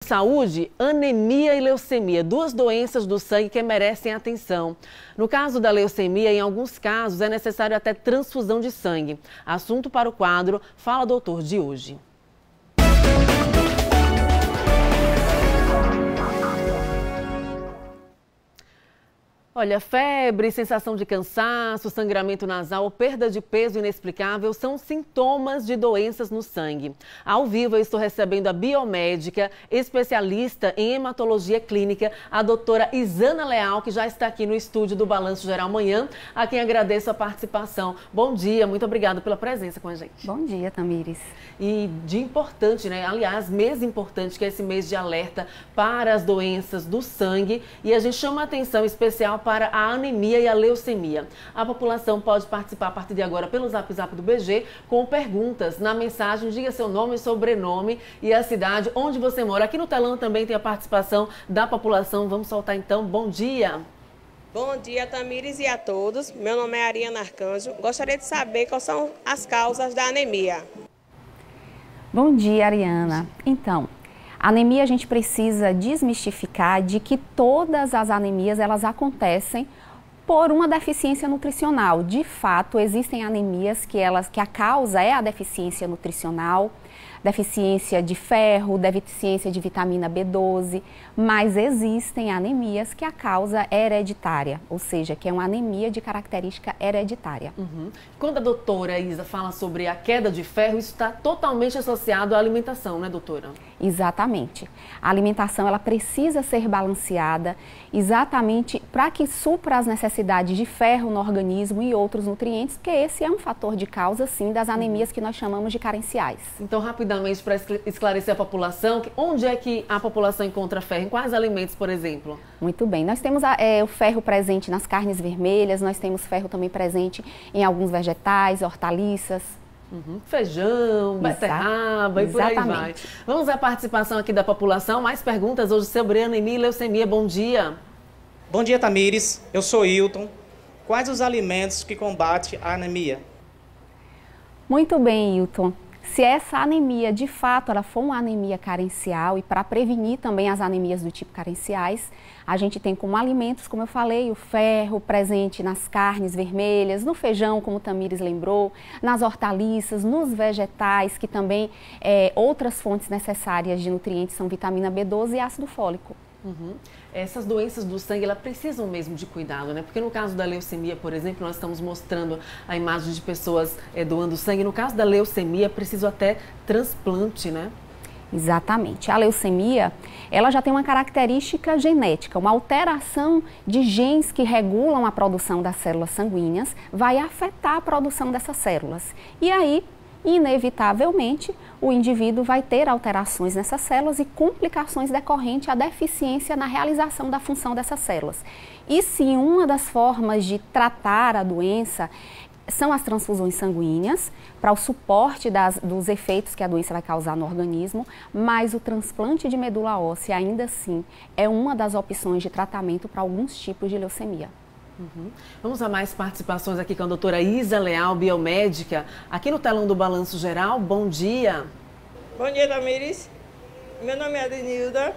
Saúde, anemia e leucemia, duas doenças do sangue que merecem atenção. No caso da leucemia, em alguns casos, é necessário até transfusão de sangue. Assunto para o quadro Fala Doutor de hoje. Olha, febre, sensação de cansaço, sangramento nasal ou perda de peso inexplicável são sintomas de doenças no sangue. Ao vivo, eu estou recebendo a biomédica, especialista em hematologia clínica, a doutora Isana Leal, que já está aqui no estúdio do Balanço Geral Manhã, a quem agradeço a participação. Bom dia, muito obrigada pela presença com a gente. Bom dia, Tamires. E dia importante, né? Aliás, mês importante, que é esse mês de alerta para as doenças do sangue. E a gente chama a atenção especial para a anemia e a leucemia. A população pode participar a partir de agora pelo Zap Zap do BG com perguntas. Na mensagem, diga seu nome, sobrenome e a cidade onde você mora. Aqui no telão também tem a participação da população. Vamos soltar então. Bom dia. Bom dia, Tamires, e a todos. Meu nome é Ariana Arcanjo. Gostaria de saber quais são as causas da anemia. Bom dia, Ariana. Então, a anemia a gente precisa desmistificar de que todas as anemias elas acontecem por uma deficiência nutricional. De fato, existem anemias que a causa é a deficiência nutricional, deficiência de ferro, deficiência de vitamina B12, mas existem anemias que a causa é hereditária, ou seja, que é uma anemia de característica hereditária. Quando a doutora Isa fala sobre a queda de ferro, isso está totalmente associado à alimentação, né, doutora? Exatamente. A alimentação ela precisa ser balanceada exatamente para que supra as necessidades de ferro no organismo e outros nutrientes, porque esse é um fator de causa, sim, das anemias que nós chamamos de carenciais. Então, rapidamente, para esclarecer a população, onde é que a população encontra ferro? Em quais alimentos, por exemplo? Muito bem. Nós temos o ferro presente nas carnes vermelhas, nós temos ferro também presente em alguns vegetais, hortaliças. Feijão, beterraba e por aí vai. Vamos à participação aqui da população. Mais perguntas hoje sobre anemia e leucemia. Bom dia. Bom dia, Tamires. Eu sou Hilton. Quais os alimentos que combatem a anemia? Muito bem, Hilton. Se essa anemia, de fato, ela for uma anemia carencial e para prevenir também as anemias do tipo carenciais, a gente tem como alimentos, como eu falei, o ferro presente nas carnes vermelhas, no feijão, como o Tamires lembrou, nas hortaliças, nos vegetais, que também outras fontes necessárias de nutrientes são vitamina B12 e ácido fólico. Essas doenças do sangue, elas precisam mesmo de cuidado, né? Porque no caso da leucemia, por exemplo, nós estamos mostrando a imagem de pessoas doando sangue. No caso da leucemia, é preciso até transplante, né? Exatamente. A leucemia, ela já tem uma característica genética, uma alteração de genes que regulam a produção das células sanguíneas, vai afetar a produção dessas células. E aí, inevitavelmente, o indivíduo vai ter alterações nessas células e complicações decorrentes à deficiência na realização da função dessas células. E sim, uma das formas de tratar a doença são as transfusões sanguíneas, para o suporte dos efeitos que a doença vai causar no organismo, mas o transplante de medula óssea, ainda assim, é uma das opções de tratamento para alguns tipos de leucemia. Vamos a mais participações aqui com a doutora Isa Leal, biomédica, aqui no telão do Balanço Geral. Bom dia. Bom dia, Tamires. Meu nome é Adenilda,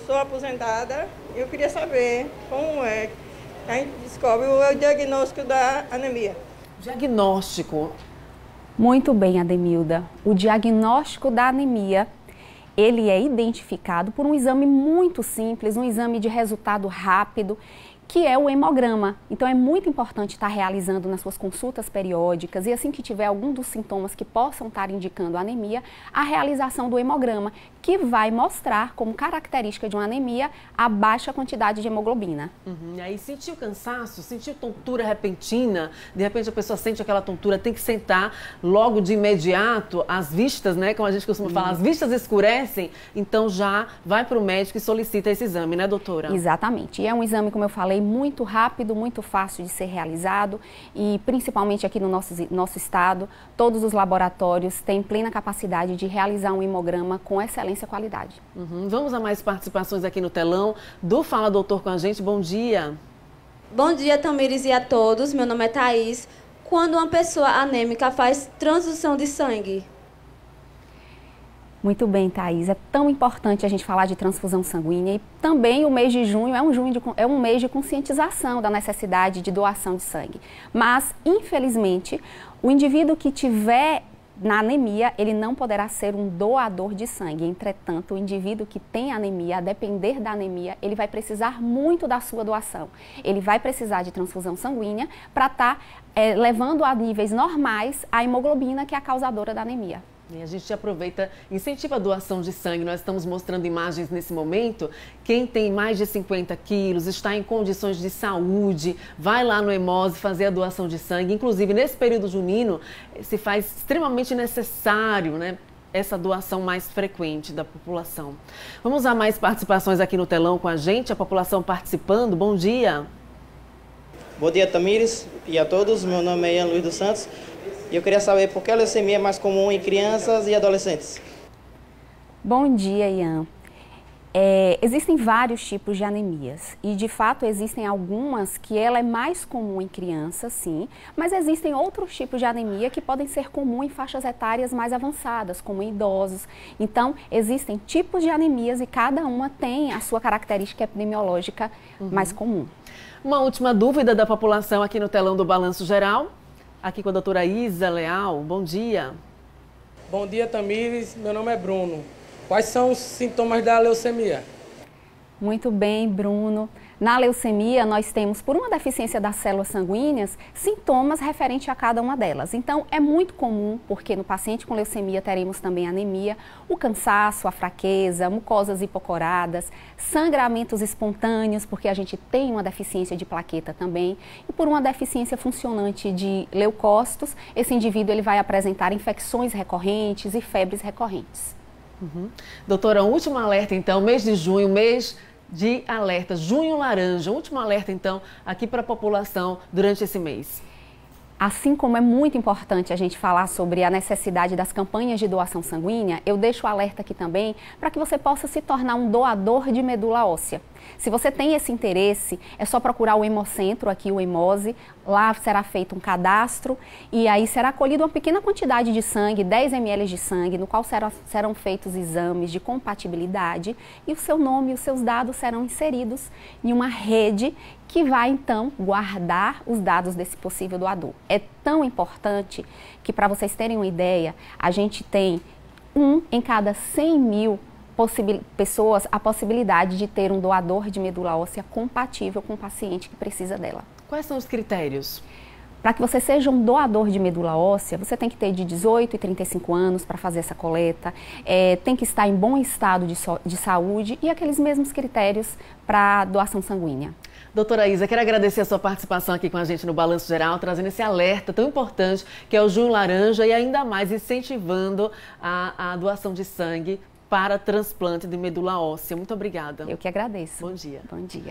sou aposentada. Eu queria saber como é que a gente descobre o diagnóstico da anemia. Diagnóstico. Muito bem, Adenilda. O diagnóstico da anemia, ele é identificado por um exame muito simples, um exame de resultado rápido, que é o hemograma. Então é muito importante estar realizando nas suas consultas periódicas e assim que tiver algum dos sintomas que possam estar indicando anemia, a realização do hemograma, que vai mostrar como característica de uma anemia a baixa quantidade de hemoglobina. E aí sentiu cansaço, sentiu tontura repentina, de repente a pessoa sente aquela tontura, tem que sentar logo de imediato, as vistas, né, como a gente costuma falar, as vistas escurecem, então já vai para o médico e solicita esse exame, né, doutora? Exatamente, e é um exame, como eu falei, muito rápido, muito fácil de ser realizado e principalmente aqui no nosso estado, todos os laboratórios têm plena capacidade de realizar um hemograma com excelência e qualidade. Vamos a mais participações aqui no telão do Fala Doutor com a gente. Bom dia. Bom dia, Tamires, e a todos. Meu nome é Thaís. Quando uma pessoa anêmica faz transfusão de sangue? Muito bem, Thaís. É tão importante a gente falar de transfusão sanguínea e também o mês de junho é um mês de conscientização da necessidade de doação de sangue. Mas, infelizmente, o indivíduo que tiver na anemia, ele não poderá ser um doador de sangue. Entretanto, o indivíduo que tem anemia, a depender da anemia, ele vai precisar muito da sua doação. Ele vai precisar de transfusão sanguínea para estar levando a níveis normais a hemoglobina, que é a causadora da anemia. E a gente aproveita, incentiva a doação de sangue. Nós estamos mostrando imagens nesse momento. Quem tem mais de 50 quilos, está em condições de saúde, vai lá no Hemose fazer a doação de sangue. Inclusive, nesse período junino, se faz extremamente necessário, né, essa doação mais frequente da população. Vamos a mais participações aqui no telão com a gente, a população participando. Bom dia. Bom dia, Tamires, e a todos. Meu nome é Ian Luiz dos Santos. E eu queria saber por que a leucemia é mais comum em crianças e adolescentes. Bom dia, Ian. Existem vários tipos de anemias e, de fato, existem algumas que ela é mais comum em crianças, sim, mas existem outros tipos de anemia que podem ser comuns em faixas etárias mais avançadas, como em idosos. Então, existem tipos de anemias e cada uma tem a sua característica epidemiológica mais comum. Uma última dúvida da população aqui no telão do Balanço Geral. Aqui com a doutora Isa Leal. Bom dia. Bom dia, Tamires. Meu nome é Bruno. Quais são os sintomas da leucemia? Muito bem, Bruno. Na leucemia, nós temos, por uma deficiência das células sanguíneas, sintomas referentes a cada uma delas. Então, é muito comum, porque no paciente com leucemia teremos também anemia, o cansaço, a fraqueza, mucosas hipocoradas, sangramentos espontâneos, porque a gente tem uma deficiência de plaqueta também, e por uma deficiência funcionante de leucócitos, esse indivíduo ele vai apresentar infecções recorrentes e febres recorrentes. Doutora, um último alerta então, mês de junho, mês de alerta, junho laranja, último alerta então aqui para a população durante esse mês. Assim como é muito importante a gente falar sobre a necessidade das campanhas de doação sanguínea, eu deixo o alerta aqui também para que você possa se tornar um doador de medula óssea. Se você tem esse interesse, é só procurar o Hemocentro, aqui o Hemose, lá será feito um cadastro e aí será colhida uma pequena quantidade de sangue, 10 ml de sangue, no qual serão feitos exames de compatibilidade e o seu nome e os seus dados serão inseridos em uma rede que vai então guardar os dados desse possível doador. É tão importante que, para vocês terem uma ideia, a gente tem em cada 100 mil pessoas a possibilidade de ter um doador de medula óssea compatível com o paciente que precisa dela. Quais são os critérios? Para que você seja um doador de medula óssea, você tem que ter de 18 e 35 anos para fazer essa coleta, tem que estar em bom estado de saúde e aqueles mesmos critérios para doação sanguínea. Doutora Isa, quero agradecer a sua participação aqui com a gente no Balanço Geral, trazendo esse alerta tão importante que é o Junho Laranja e ainda mais incentivando a doação de sangue para transplante de medula óssea. Muito obrigada. Eu que agradeço. Bom dia. Bom dia.